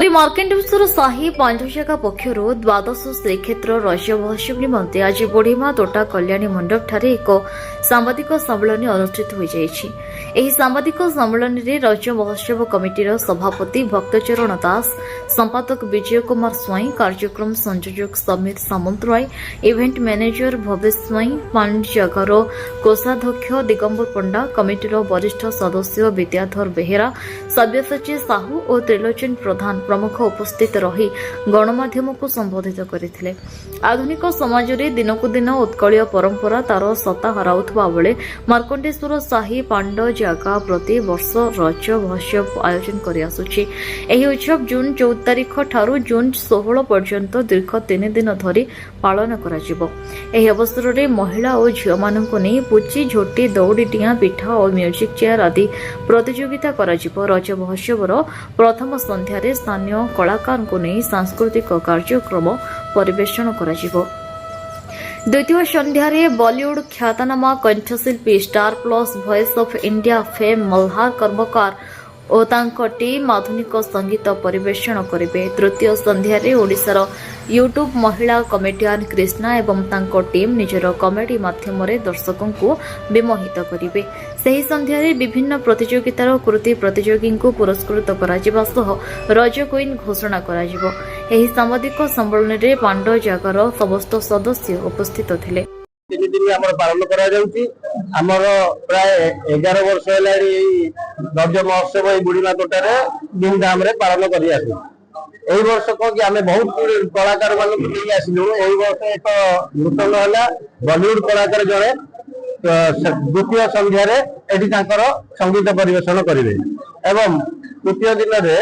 श्री मार्कंडेश्वर साही पांचशाखा पक्षर द्वादश श्रीक्षेत्र राज्य महोत्सव निमंते आज बुढ़ीमा तोटा कल्याणी मंडप ठारे एक सांबादिक सम्मेलन अनुष्ठित हो जाएगी। सांबादिक सम्मेलन में राज्य महोत्सव कमिटीर सभापति भक्तचरण दास, संपादक विजय कुमार स्वाई, कार्यक्रम संयोजक समीर सामंतराय, इवेंट मैनेजर भवेश स्वाई, पांचजागार कोषाध्यक्ष दिगंबर पंडा, कमिटीर वरिष्ठ सदस्य विद्याधर बेहेरा, सब्यसाची साहू और त्रिलोचन प्रधान प्रमुख उपस्थित रही गणमाध्यम को संबोधित करते। आधुनिक समाज में दिनक दिन उत्कलीय परंपरा तार सत्ता हराउथबा बेले मार्कंडेश्वर साही पांड जागा प्रति वर्ष राज्य महोत्सव आयोजन कर आसुछि। एही उत्सव जून 14 तारिख ठारू जून 16 पर्यंत दीर्घ 3 दिन धरी पालन कराजिबो। एही अवसर में महिला और झियो माननकु नै पुची, झोटी, दौड़ी डियां, पिठा और म्यूजिक चेयर आदि प्रतियोगिता कराजिबो। राज्य महोत्सवर प्रथम संध्यारे स्थानीय कलाकार को नहीं सांस्कृतिक कार्यक्रम परिवेषण कराजिबो। द्वितीय संध्यारे बॉलीवुड ख्यातनामा कंठशिल्पी Star Plus Voice of India fame Malhar Karmakar और तांको टीम आधुनिक संगीत परिवेषण करेंगे। तृतीय संध्यारे ओडिशार यूट्यूब महिला कमेडियन कृष्णा एवं तांको टीम निजर कमेडी माध्यम दर्शकों को विमोहित करेंगे। सही संध्यारे विभिन्न प्रतियोगितार कृति प्रतियोगी को पुरस्कृत कराजिबा सह रज क्वीन घोषणा कराजिबो। एही सांबादिक सम्मेलन में पांड जागार समस्त सदस्य उपस्थित थिले। 3 दिन आमर पालन करा जाउची। आमर प्राय 11 वर्ष हेलारी रज महोत्सव ए बुढ़ीमा तोटारे धूमधाम रे पालन करि आसु। एही वर्ष को कि आमे बहुत कलाकार मान को नै आसिलु। एही वर्ष एक नूतन होला बॉलीवुड कलाकार जणे द्वितीय संध्यारे एठी तांकर संगीत परिवेषण करिवे एवं तृतीय दिन रे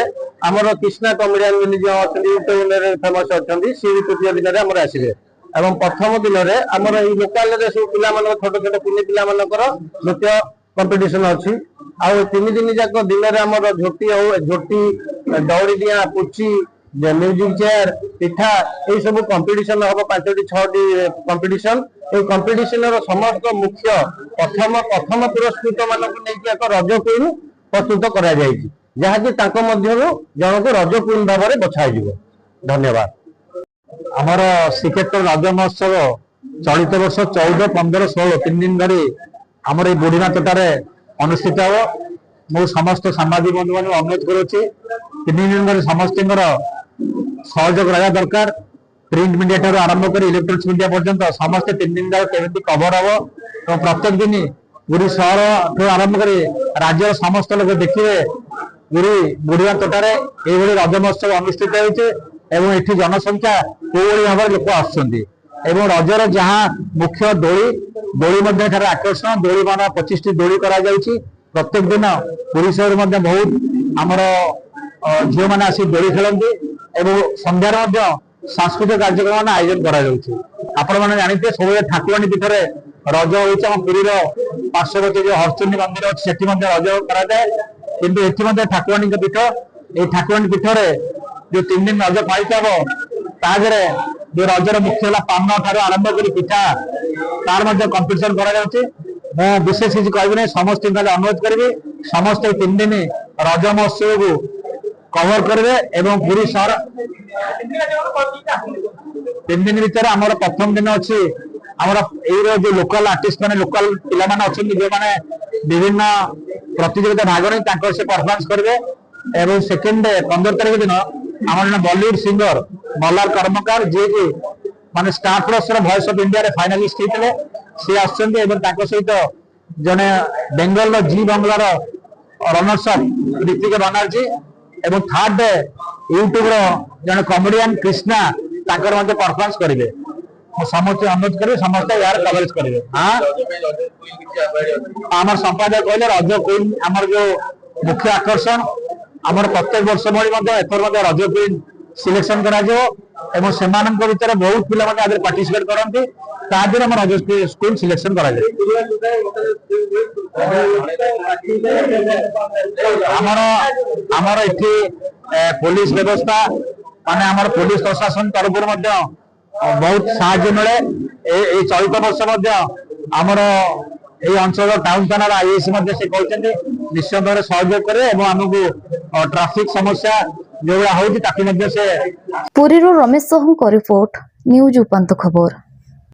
आमर कृष्णा कमेडियन बोली जो अछंती यूट्यूब रे फेमस अछंती सी तृतीय दिन रे आमर आसीबे एवं प्रथम दिन रे आमर ई लोकल रे सब पिला मन छोट छोट कुनी पिला मनकर नृत्य कंपटीशन अछि। आ 3 दिन जाक दिन रे आमर झोटी दौड़ी दिया, पुची, म्यूजिक चेयर, पिठा ए सब कंपटीशन हम 5टी 6टी कंपटीशन। ए कंपटीशन रो समस्त मुख्य प्रथम पुरस्कृत मान को नै एक रज क्वीन प्रस्तुत करा जायछि, जहा कि ताको मध्यरो जनक रज क्वीन भाबरे बछा जिवो। धन्यवाद। आमर श्रीक्षेत्र राज्य महोत्सव चलित वर्ष 14, 15, 16 3 दिन धरी आमर बुढ़ीमा तोटारे अनुष्ठित हो। मु समस्त सामाजिक बंधु मान अनुरोध करुच्ची 3 दिन धरी समस्त सहयोग रहा दरकार। प्रिंट मीडिया ठार आरंभ कर इलेक्ट्रोनिक्स मीडिया पर्यंत समस्त 3 दिन केମିତି कवर हम और प्रत्येक दिन पुरी सहर आरंभ कर राज्य समस्त लोग देखिए बुढ़ीमा तोटारे ये रज महोत्सव अनुष्ठित होती एवं एठी जनसंख्या कोई भाव लोक आसुंदी एवं रजर जहाँ मुख्य दोली आकर्षण दोली मान 25टी दोली करा जाउची। प्रत्येक दिन पुरी शहर बहुत आमर झील मैंने आसी दोली खेलती एवं संध्यार सांस्कृतिक कार्यक्रम आयोजन करा जाउची। आपण मैंने जानते सब ठाकुराणी पीठ में रज होती पुरी पार्श्ववर्ती जो हरचंडी मंदिर अच्छी से रज कराए किंतु एटी ठाकुराणी पीठ ये ठाकुराणी पीठ में जो 3 दिन रज पालित हम ताजरे जो रजर मुख्य है पान ठार आरंभ कर पिठा तार कंपिटिशन कर विशेष किसी कहना समस्त अनुरोध करी समस्त 3 दिन रज महोत्सव को कवर करेंगे एवं पूरी शहर 3 दिन भीतर आमर प्रथम दिन अच्छी आमर जो लोकल आर्टिस्ट मैंने लोकल पिला अच्छा जो मैंने विभिन्न प्रतियोगिता भाग नहीं से परफॉर्मेंस करेंगे एवं सेकेंड 15 तारीख दिन आम बॉलीवुड सिंगर मल्हार कर्मकार जी की माने star Plus Voice of India रे फाइनालिस्ट होते सी आसछन्ते एवं ताको सहित जने बेंगल रो जी बंगलार रनर्स अप ऋतिक बनर्जी एवं थर्ड यूट्यूब रो जने कॉमेडियन कृष्णा ताकर मध्ये परफॉर्मेंस करिवे। समस्त अनुरोध करेंगे समस्त यार कवरेज करेंगे। हाँ आम संपादक कहले रज क्वीन आमर जो मुख्य आकर्षण आमर प्रत्येक वर्ष भाई एथर रज क्वीन सिलेक्शन करा एवं सेमानक भितर बहुत पिला आदि पार्टिसिपेट करती तादर आम रज क्वीन सिलेक्शन करा आमर एठी पुलिस व्यवस्था माने आमर पुलिस प्रशासन तरफ बहुत साहाय्य मिले। चलित वर्ष आमर ये अंचल टाउन थाना आईएस से कहते निश्चित भाव सहयोग करे आमको ट्राफिक समस्या ଯୋଉଭଳିଆ ହଉଛି ତାକୁ ମଧ୍ୟ ସେ ପୁରୀରୁ ରମେଶ ସାହୁଙ୍କ ରିପୋର୍ଟ ନ୍ୟୁଜ ଉପାନ୍ତ ଖବର।